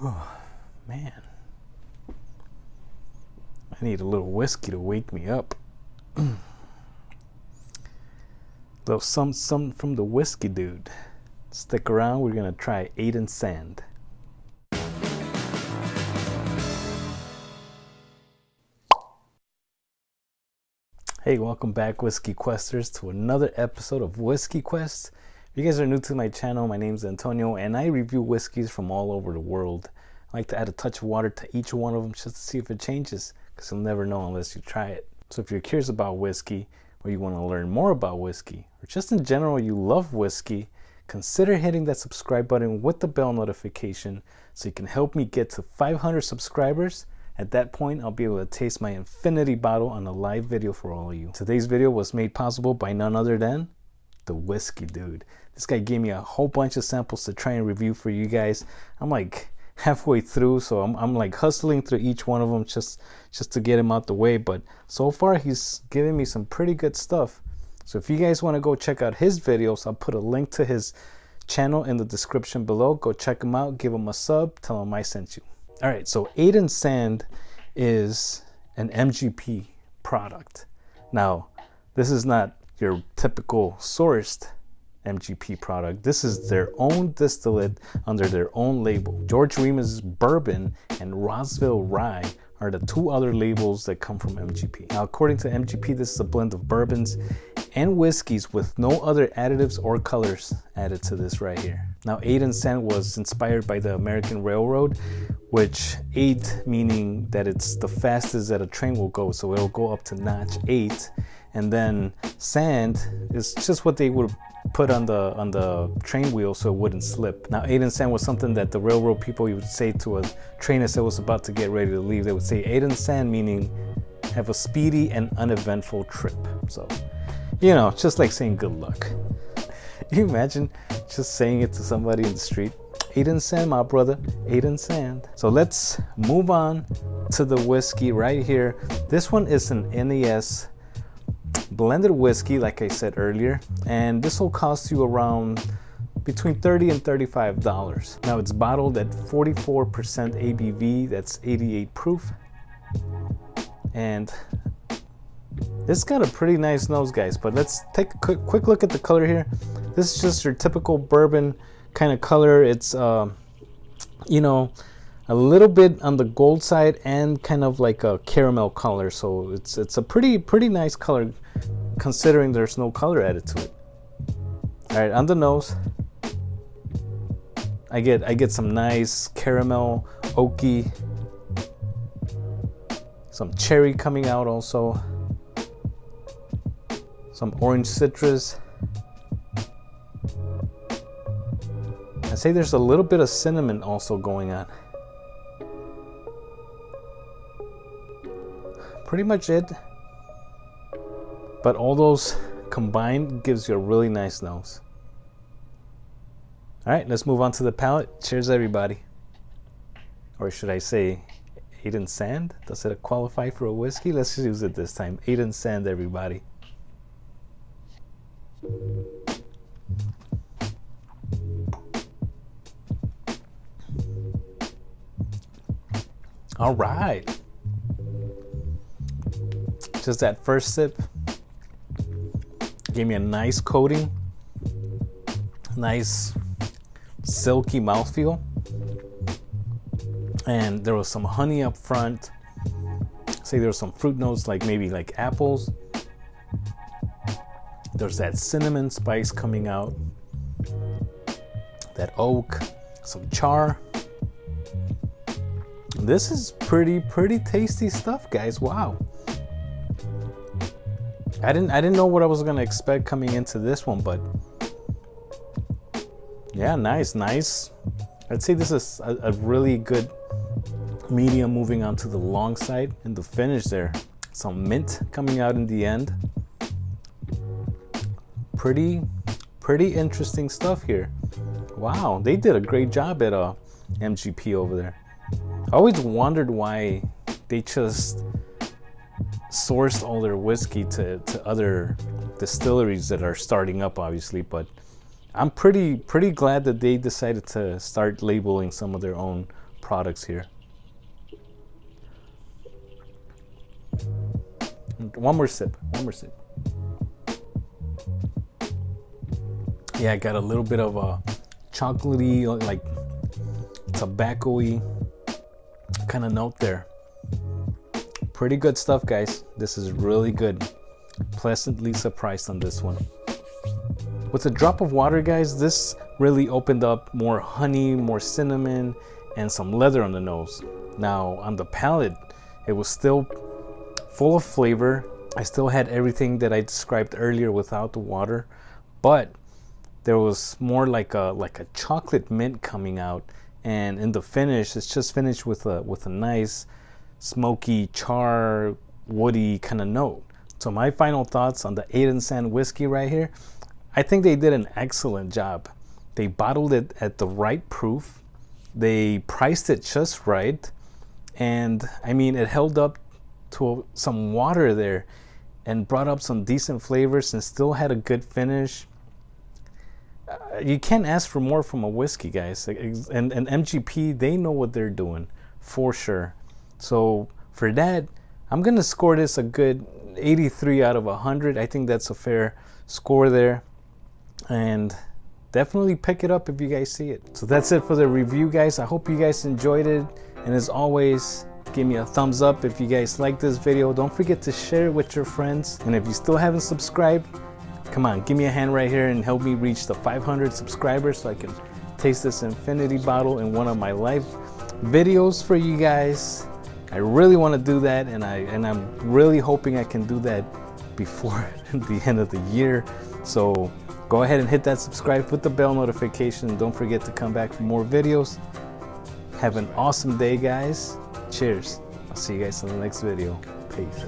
Oh, man. I need a little whiskey to wake me up. Though some from the whiskey dude. Stick around, we're gonna try Aiden Sand. Hey, welcome back, Whiskey Questers, to another episode of Whiskey Quest. If you guys are new to my channel, my name's Antonio, and I review whiskeys from all over the world. I like to add a touch of water to each one of them just to see if it changes, because you'll never know unless you try it. So if you're curious about whiskey, or you want to learn more about whiskey, or just in general you love whiskey, consider hitting that subscribe button with the bell notification so you can help me get to 500 subscribers. At that point, I'll be able to taste my infinity bottle on a live video for all of you. Today's video was made possible by none other than the whiskey dude. This guy gave me a whole bunch of samples to try and review for you guys. I'm like halfway through, so I'm like hustling through each one of them just to get him out the way. But so far, he's giving me some pretty good stuff. So if you guys want to go check out his videos, I'll put a link to his channel in the description below. Go check him out, give him a sub, tell him I sent you. All right, so Aiden Sand is an MGP product. Now, this is not your typical sourced MGP product. This is their own distillate under their own label. George Remus Bourbon and Rossville Rye are the two other labels that come from MGP. Now, according to MGP, this is a blend of bourbons and whiskeys with no other additives or colors added to this right here. Now, Aiden Sand was inspired by the American Railroad, which 8 meaning that it's the fastest that a train will go, so it'll go up to notch 8. And then sand is just what they would put on the train wheel so it wouldn't slip. Now, Aiden Sand was something that the railroad people would say to a train as it was about to get ready to leave. They would say Aiden Sand, meaning have a speedy and uneventful trip. So, you know, just like saying good luck. Can you imagine just saying it to somebody in the street? Aiden Sand, my brother, Aiden Sand. So let's move on to the whiskey right here. This one is an NES blended whiskey, like I said earlier, and this will cost you around between $30 and $35. Now, it's bottled at 44% ABV, that's 88 proof, and it's got a pretty nice nose, guys. But let's take a quick look at the color here. This is just your typical bourbon kind of color. It's you know, a little bit on the gold side and kind of like a caramel color, so it's a pretty nice color considering there's no color added to it. All right, on the nose, I get some nice caramel, oaky, some cherry coming out also, some orange citrus. I say there's a little bit of cinnamon also going on. Pretty much it. But all those combined gives you a really nice nose. All right, let's move on to the palate. Cheers, everybody. Or should I say Aiden Sand? Does it qualify for a whiskey? Let's use it this time. Aiden Sand, everybody. All right. Just that first sip gave me a nice coating, nice silky mouthfeel, and there was some honey up front. Say there was some fruit notes, like maybe like apples. There's that cinnamon spice coming out, that oak, some char. This is pretty tasty stuff, guys. Wow. I didn't know what I was gonna expect coming into this one, but yeah, nice. I'd say this is a really good medium moving on to the long side. In the finish there, some mint coming out in the end. Pretty interesting stuff here. Wow, they did a great job at MGP over there. I always wondered why they just sourced all their whiskey to other distilleries that are starting up, obviously, but I'm pretty glad that they decided to start labeling some of their own products here. One more sip. Yeah, I got a little bit of a chocolatey, like tobacco-y kind of note there. Pretty good stuff, guys. This is really good. Pleasantly surprised on this one. With a drop of water, guys, this really opened up more honey, more cinnamon, and some leather on the nose. Now on the palate, it was still full of flavor. I still had everything that I described earlier without the water, but there was more like a chocolate mint coming out, and in the finish, it's just finished with a nice smoky, char, woody kind of note. So my final thoughts on the 8 & Sand whiskey right here, I think they did an excellent job. They bottled it at the right proof. They priced it just right, and I mean, it held up to some water there and brought up some decent flavors and still had a good finish. You can't ask for more from a whiskey, guys. And MGP, they know what they're doing for sure. So for that, I'm gonna score this a good 83 out of 100. I think that's a fair score there, and definitely pick it up if you guys see it. So that's it for the review, guys. I hope you guys enjoyed it, and as always, give me a thumbs up if you guys like this video. Don't forget to share it with your friends, and if you still haven't subscribed, come on, give me a hand right here and help me reach the 500 subscribers so I can taste this infinity bottle in one of my live videos for you guys. I really want to do that, and I'm really hoping I can do that before the end of the year. So go ahead and hit that subscribe with the bell notification, and don't forget to come back for more videos. Have an awesome day, guys. Cheers. I'll see you guys in the next video. Peace.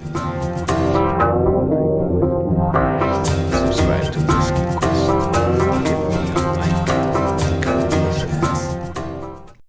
Subscribe to Whiskey.